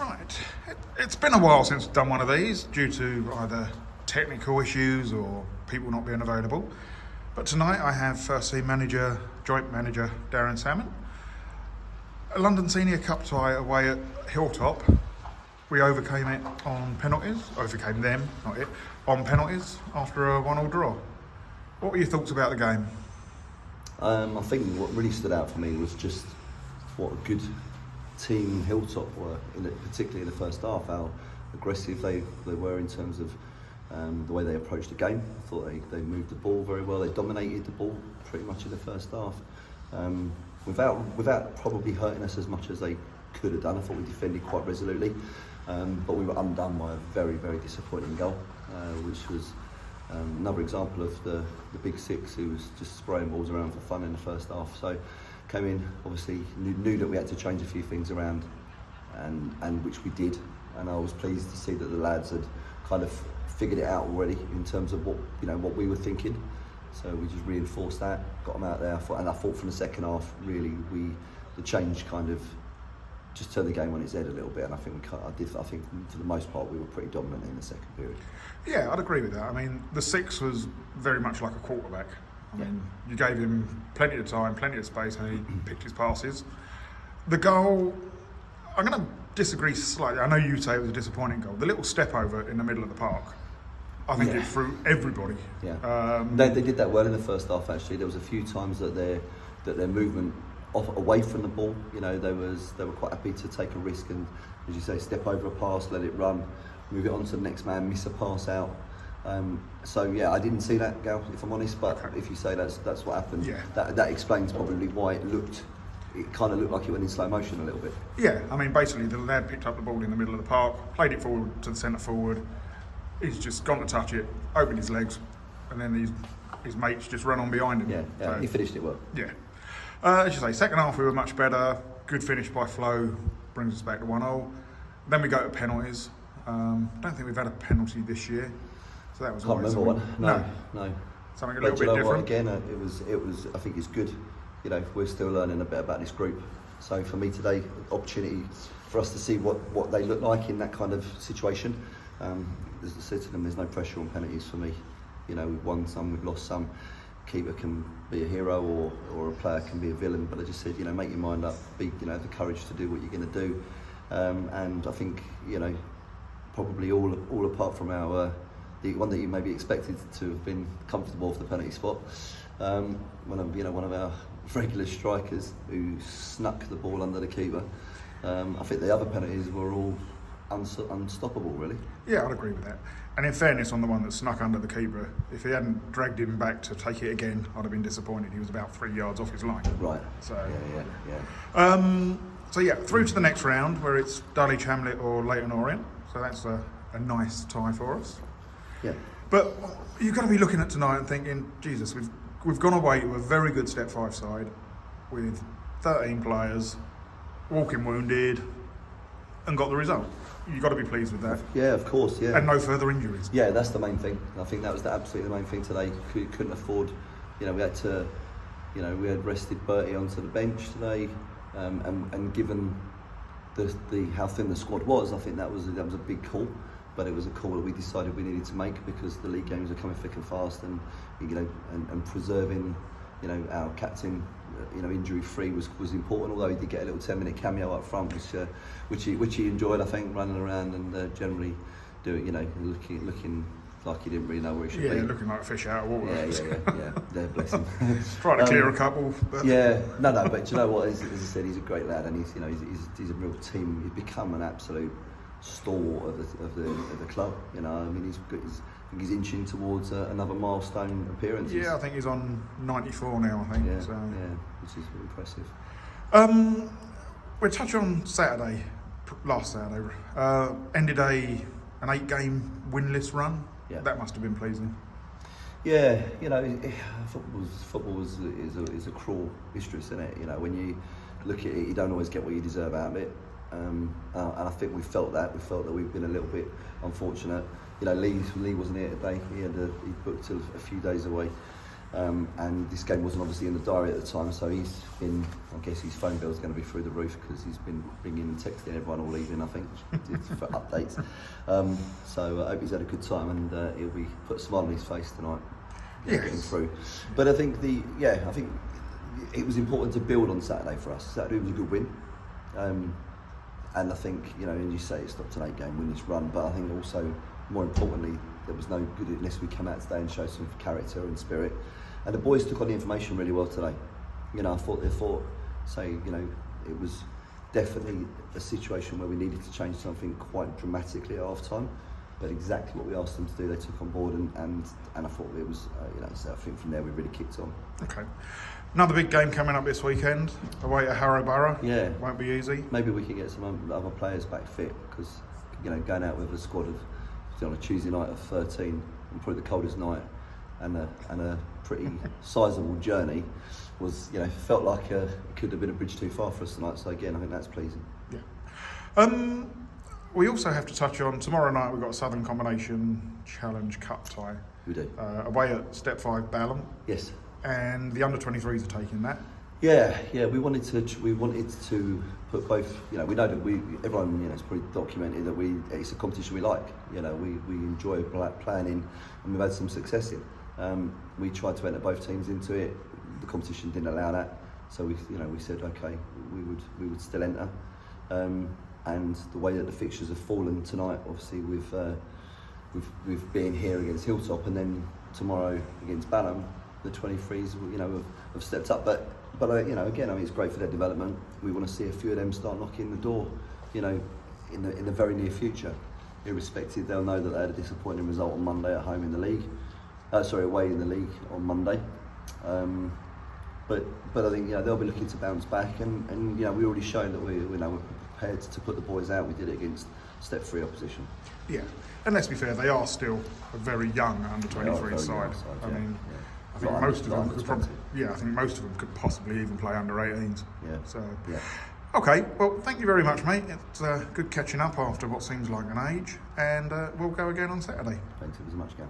Right. It's been a while since we've done one of these due to either technical issues or people not being available. But tonight I have first team manager, joint manager Darren Salmon. A London Senior Cup tie away at Hilltop. We overcame it on penalties, overcame them, not it, on penalties after a 1-1 draw. What were your thoughts about the game? I think what really stood out for me was just what a good team Hilltop were, particularly in the first half, how aggressive they were in terms of the way they approached the game. I thought they moved the ball very well, they dominated the ball pretty much in the first half, without probably hurting us as much as they could have done. I thought we defended quite resolutely, but we were undone by a very, very disappointing goal, which was another example of the big six who was just spraying balls around for fun in the first half. So came in, obviously knew that we had to change a few things around, and which we did. And I was pleased to see that the lads had kind of figured it out already in terms of what we were thinking. So we just reinforced that, got them out there. I thought from the second half, really, the change kind of just turned the game on its head a little bit. And I think I think for the most part we were pretty dominant in the second period. Yeah, I'd agree with that. I mean, the six was very much like a quarterback. I mean, you gave him plenty of time, plenty of space, and he picked his passes. The goal, I'm going to disagree slightly. I know you say it was a disappointing goal. The little step over in the middle of the park, I think it threw everybody. Yeah, they did that well in the first half. Actually, there was a few times that their movement away from the ball, they were quite happy to take a risk and, as you say, step over a pass, let it run, move it on to the next man, miss a pass out. So yeah, I didn't see that, Gal, if I'm honest, but if you say that's what happened, that explains probably why it kind of looked like it went in slow motion a little bit. Yeah, I mean, basically the lad picked up the ball in the middle of the park, played it forward to the centre forward. He's just gone to touch it, opened his legs, and then his mates just run on behind him. Yeah, so, he finished it well. Yeah. As you say, second half we were much better. Good finish by Flo, brings us back to 1-0. Then we go to penalties. Don't think we've had a penalty this year, so that was. Can't remember one. No. Something a little bit different. Again, it was. I think it's good. We're still learning a bit about this group. So for me today, opportunity for us to see what they look like in that kind of situation. As I said to them, there's no pressure on penalties for me. We've won some, we've lost some. Keeper can be a hero or a player can be a villain, but I just said, make your mind up, be, the courage to do what you're going to do. And I think, probably all apart from our the one that you maybe expected to have been comfortable off the penalty spot. One of our regular strikers who snuck the ball under the keeper. I think the other penalties were all unstoppable, really. Yeah, I'd agree with that. And in fairness, on the one that snuck under the keeper, if he hadn't dragged him back to take it again, I'd have been disappointed. He was about 3 yards off his line. Right. So Yeah. So yeah, through to the next round where it's Dulwich Hamlet or Leyton Orient. So that's a nice tie for us. Yeah. But you've got to be looking at tonight and thinking, Jesus, we've gone away to a very good Step 5 side with 13 players, walking wounded, and got the result. You've got to be pleased with that. Yeah, of course, yeah. And no further injuries. Yeah, that's the main thing. I think that was absolutely the main thing today. We couldn't afford, we had to, we had rested Bertie onto the bench today, and given the how thin the squad was, I think that was a big call. But it was a call that we decided we needed to make because the league games are coming thick and fast, and and preserving, our captain, injury free was important. Although he did get a little 10-minute cameo up front, which he enjoyed, I think, running around and generally doing, looking like he didn't really know where he should be. Yeah, looking like a fish out of water. Yeah, bless him. Trying to clear a couple. But... Yeah, no, but you know what? As I said, he's a great lad, and he's a real team. He's become an absolute stalwart of the club. I mean, I think he's inching towards another milestone appearance. Yeah, I think he's on 94 now. I think. Yeah, so. Yeah, which is impressive. We'll touch on last Saturday. Ended an 8-game winless run. Yeah. That must have been pleasing. Yeah, football is a cruel mistress, isn't it? When you look at it, you don't always get what you deserve out of it. And I think we felt that we've been a little bit unfortunate. Lee wasn't here today. He booked a few days away. And this game wasn't obviously in the diary at the time, so he's been, I guess his phone bill's going to be through the roof because he's been ringing and texting everyone all evening, I think, for updates. So I hope he's had a good time, and he'll be put a smile on his face tonight, getting through. But I think I think it was important to build on Saturday for us. Saturday was a good win. And I think, as you say, it stopped an 8-game winless run, but I think also, more importantly, there was no good unless we come out today and show some character and spirit. And the boys took on the information really well today. I thought it was definitely a situation where we needed to change something quite dramatically at half-time, but exactly what we asked them to do, they took on board, and I thought it was, so I think from there we really kicked on. Okay. Another big game coming up this weekend, away at Harrow Borough. Yeah. Won't be easy. Maybe we can get some other players back fit, because going out with a squad of, on a Tuesday night of 13, and probably the coldest night, and a pretty sizable journey, was felt like it could have been a bridge too far for us tonight. So again, I think that's pleasing. Yeah. We also have to touch on tomorrow night. We've got a Southern Combination Challenge Cup tie. We do. Away at Step 5 Balham. Yes. And the under-23s are taking that. Yeah. We wanted to put both. We know that everyone it's pretty documented that it's a competition we like. We enjoy playing in, and we've had some success in. We tried to enter both teams into it. The competition didn't allow that, so we said okay, we would still enter. And the way that the fixtures have fallen tonight, obviously with being here against Hilltop, and then tomorrow against Balham, the 23s have stepped up. But again, it's great for their development. We want to see a few of them start knocking the door, in the very near future. Irrespective, they'll know that they had a disappointing result on Monday at home in the league. Away in the league on Monday. But I think they'll be looking to bounce back, and we already shown that we're prepared to put the boys out. We did it against Step 3 opposition. Yeah, and let's be fair, they are still a very young under-23 side. I think most of them could probably. Yeah, I think most of them could possibly even play under-18s. Yeah. So. Yeah. Okay, well, thank you very much, mate. It's good catching up after what seems like an age, and we'll go again on Saturday. Thanks, it was a much go.